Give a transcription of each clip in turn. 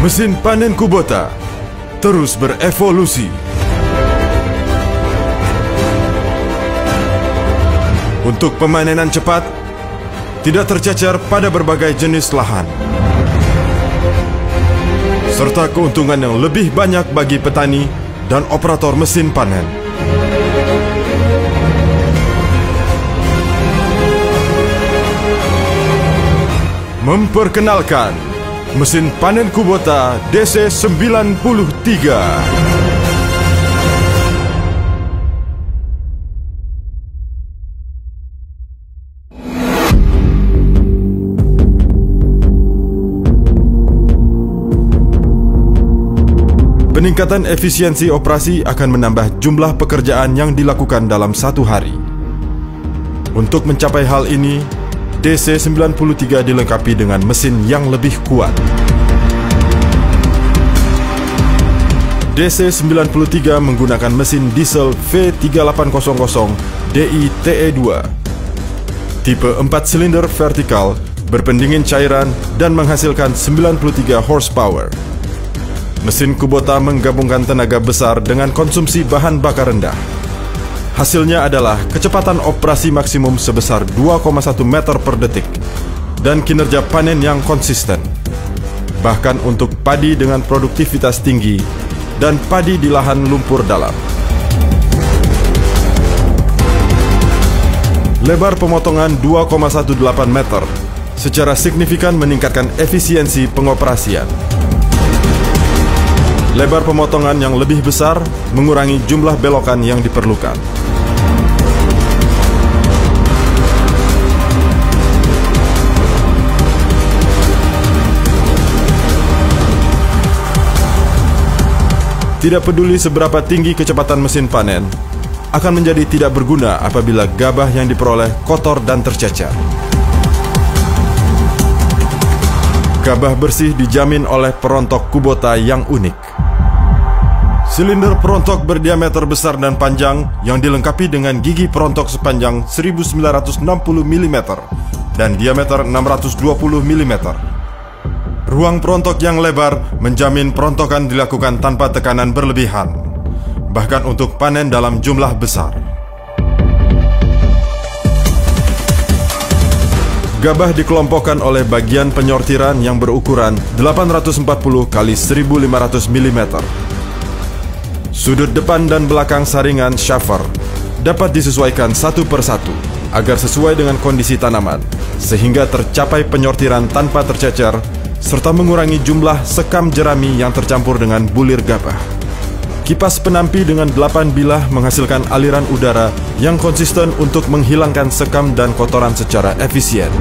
Mesin panen Kubota terus berevolusi untuk pemanenan cepat, tidak tercecer pada berbagai jenis lahan, serta keuntungan yang lebih banyak bagi petani dan operator mesin panen. Memperkenalkan mesin panen Kubota DC93. Peningkatan efisiensi operasi akan menambah jumlah pekerjaan yang dilakukan dalam satu hari. Untuk mencapai hal ini, DC93 dilengkapi dengan mesin yang lebih kuat. DC93 menggunakan mesin diesel V3800 DI-TE2, tipe 4 silinder vertikal, berpendingin cairan, dan menghasilkan 93 horsepower. Mesin Kubota menggabungkan tenaga besar dengan konsumsi bahan bakar rendah. Hasilnya adalah kecepatan operasi maksimum sebesar 2,1 meter per detik dan kinerja panen yang konsisten. Bahkan untuk padi dengan produktivitas tinggi dan padi di lahan lumpur dalam. Lebar pemotongan 2,18 meter secara signifikan meningkatkan efisiensi pengoperasian. Lebar pemotongan yang lebih besar mengurangi jumlah belokan yang diperlukan. Tidak peduli seberapa tinggi kecepatan mesin panen, akan menjadi tidak berguna apabila gabah yang diperoleh kotor dan tercecer. Gabah bersih dijamin oleh perontok Kubota yang unik. Silinder perontok berdiameter besar dan panjang yang dilengkapi dengan gigi perontok sepanjang 1960 mm dan diameter 620 mm. Ruang perontok yang lebar menjamin perontokan dilakukan tanpa tekanan berlebihan, bahkan untuk panen dalam jumlah besar. Gabah dikelompokkan oleh bagian penyortiran yang berukuran 840 x 1500 mm. Sudut depan dan belakang saringan shaver dapat disesuaikan satu per satu agar sesuai dengan kondisi tanaman, sehingga tercapai penyortiran tanpa tercecer, serta mengurangi jumlah sekam jerami yang tercampur dengan bulir gabah. Kipas penampi dengan 8 bilah menghasilkan aliran udara yang konsisten untuk menghilangkan sekam dan kotoran secara efisien.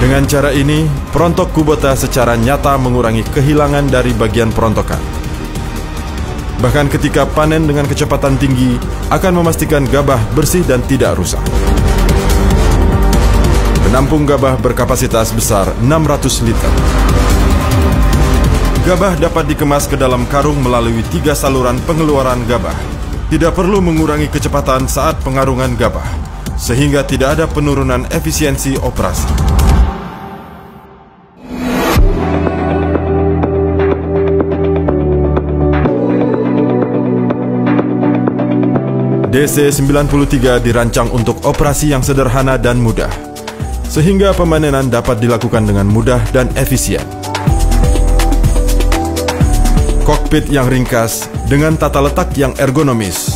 Dengan cara ini, perontok Kubota secara nyata mengurangi kehilangan dari bagian perontokan. Bahkan ketika panen dengan kecepatan tinggi, akan memastikan gabah bersih dan tidak rusak. Penampung gabah berkapasitas besar 600 liter. Gabah dapat dikemas ke dalam karung melalui 3 saluran pengeluaran gabah. Tidak perlu mengurangi kecepatan saat pengarungan gabah, sehingga tidak ada penurunan efisiensi operasi. DC93 dirancang untuk operasi yang sederhana dan mudah, sehingga pemanenan dapat dilakukan dengan mudah dan efisien. Kokpit yang ringkas dengan tata letak yang ergonomis.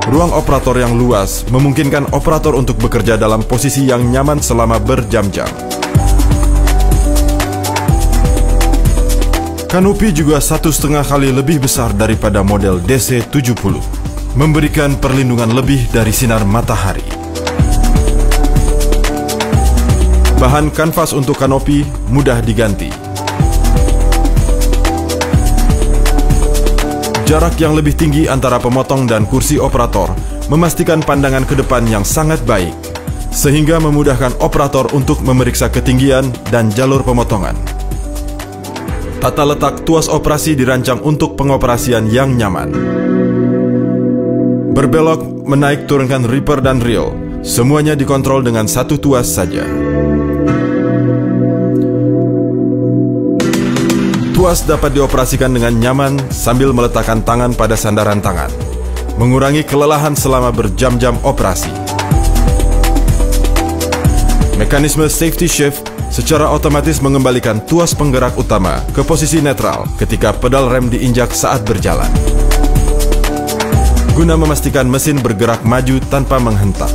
Ruang operator yang luas memungkinkan operator untuk bekerja dalam posisi yang nyaman selama berjam-jam. Kanopi juga 1,5 kali lebih besar daripada model DC70, memberikan perlindungan lebih dari sinar matahari. Bahan kanvas untuk kanopi mudah diganti. Jarak yang lebih tinggi antara pemotong dan kursi operator memastikan pandangan ke depan yang sangat baik, sehingga memudahkan operator untuk memeriksa ketinggian dan jalur pemotongan. Tata letak tuas operasi dirancang untuk pengoperasian yang nyaman. Berbelok, menaik turunkan ripper dan reel, semuanya dikontrol dengan satu tuas saja. Tuas dapat dioperasikan dengan nyaman sambil meletakkan tangan pada sandaran tangan, mengurangi kelelahan selama berjam-jam operasi. Mekanisme safety shift secara otomatis mengembalikan tuas penggerak utama ke posisi netral ketika pedal rem diinjak saat berjalan, guna memastikan mesin bergerak maju tanpa menghentak.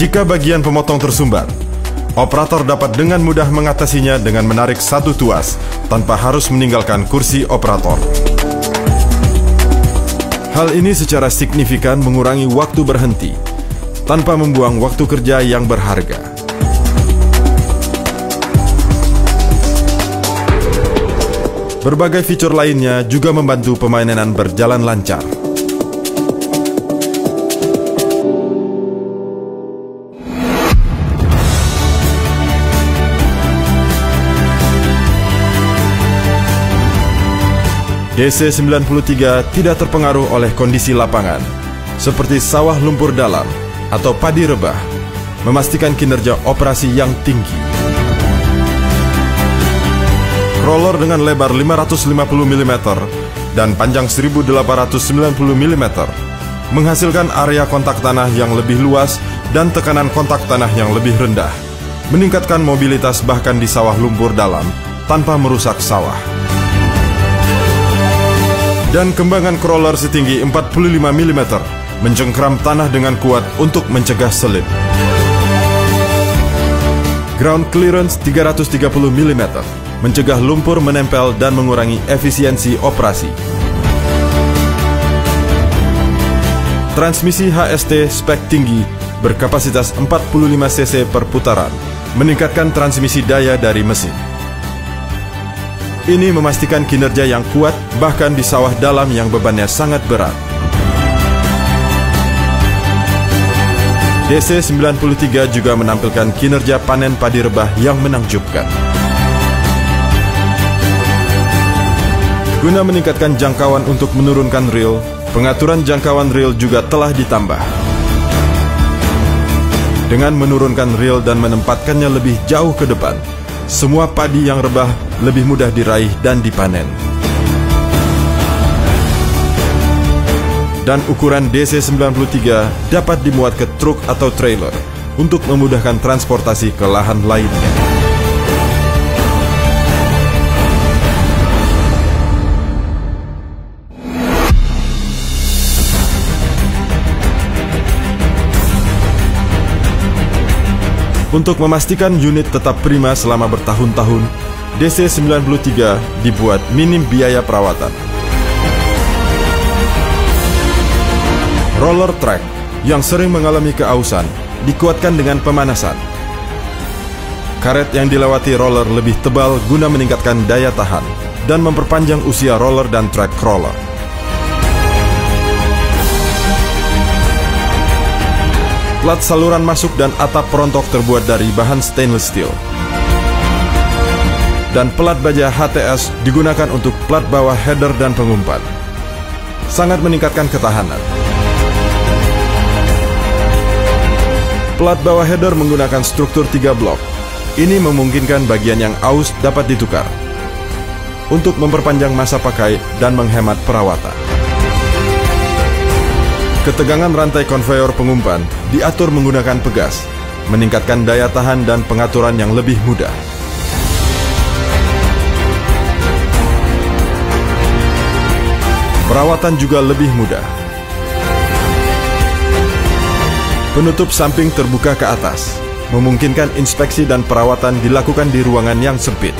Jika bagian pemotong tersumbat, operator dapat dengan mudah mengatasinya dengan menarik satu tuas tanpa harus meninggalkan kursi operator. Hal ini secara signifikan mengurangi waktu berhenti tanpa membuang waktu kerja yang berharga. Berbagai fitur lainnya juga membantu pemainan berjalan lancar. DC-93 tidak terpengaruh oleh kondisi lapangan, seperti sawah lumpur dalam atau padi rebah, memastikan kinerja operasi yang tinggi. Roller dengan lebar 550 mm dan panjang 1890 mm menghasilkan area kontak tanah yang lebih luas dan tekanan kontak tanah yang lebih rendah, meningkatkan mobilitas bahkan di sawah lumpur dalam tanpa merusak sawah. Dan kembangan crawler setinggi 45 mm mencengkram tanah dengan kuat untuk mencegah selip. Ground clearance 330 mm mencegah lumpur menempel dan mengurangi efisiensi operasi. Transmisi HST spek tinggi berkapasitas 45 cc per putaran, meningkatkan transmisi daya dari mesin. Ini memastikan kinerja yang kuat bahkan di sawah dalam yang bebannya sangat berat. DC-93 juga menampilkan kinerja panen padi rebah yang menakjubkan. Guna meningkatkan jangkauan untuk menurunkan reel, pengaturan jangkauan reel juga telah ditambah. Dengan menurunkan reel dan menempatkannya lebih jauh ke depan, semua padi yang rebah lebih mudah diraih dan dipanen. Dan ukuran DC-93 dapat dimuat ke truk atau trailer untuk memudahkan transportasi ke lahan lainnya. Untuk memastikan unit tetap prima selama bertahun-tahun, DC-93 dibuat minim biaya perawatan. Roller track yang sering mengalami keausan dikuatkan dengan pemanasan. Karet yang dilewati roller lebih tebal guna meningkatkan daya tahan dan memperpanjang usia roller dan track crawler. Plat saluran masuk dan atap perontok terbuat dari bahan stainless steel. Dan pelat baja HTS digunakan untuk plat bawah header dan pengumpat. Sangat meningkatkan ketahanan. Plat bawah header menggunakan struktur 3 blok. Ini memungkinkan bagian yang aus dapat ditukar untuk memperpanjang masa pakai dan menghemat perawatan. Ketegangan rantai konveyor pengumpan diatur menggunakan pegas, meningkatkan daya tahan dan pengaturan yang lebih mudah. Perawatan juga lebih mudah. Penutup samping terbuka ke atas, memungkinkan inspeksi dan perawatan dilakukan di ruangan yang sempit.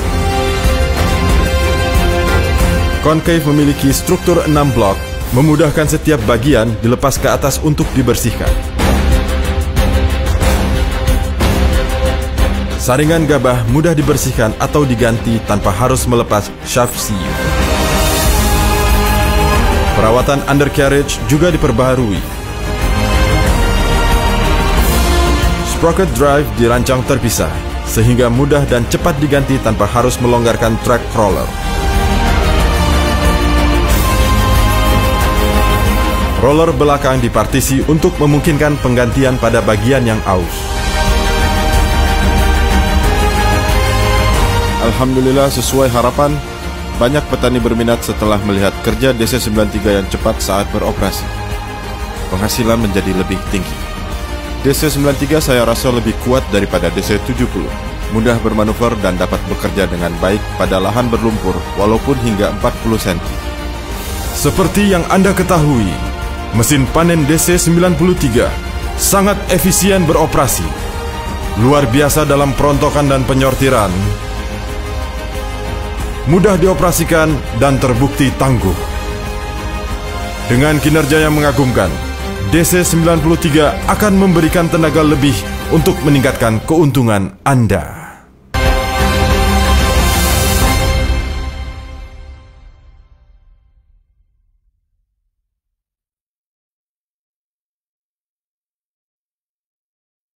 Concave memiliki struktur 6 blok, memudahkan setiap bagian dilepas ke atas untuk dibersihkan. Saringan gabah mudah dibersihkan atau diganti tanpa harus melepas shaft siu. Perawatan undercarriage juga diperbaharui. Sprocket drive dirancang terpisah, sehingga mudah dan cepat diganti tanpa harus melonggarkan track crawler. Roller belakang dipartisi untuk memungkinkan penggantian pada bagian yang aus. Alhamdulillah sesuai harapan, banyak petani berminat setelah melihat kerja DC93 yang cepat saat beroperasi. Penghasilan menjadi lebih tinggi. DC93 saya rasa lebih kuat daripada DC70. Mudah bermanuver dan dapat bekerja dengan baik pada lahan berlumpur walaupun hingga 40 cm. Seperti yang Anda ketahui, mesin panen DC93 sangat efisien beroperasi. Luar biasa dalam perontokan dan penyortiran. Mudah dioperasikan dan terbukti tangguh. Dengan kinerja yang mengagumkan, DC93 akan memberikan tenaga lebih untuk meningkatkan keuntungan Anda.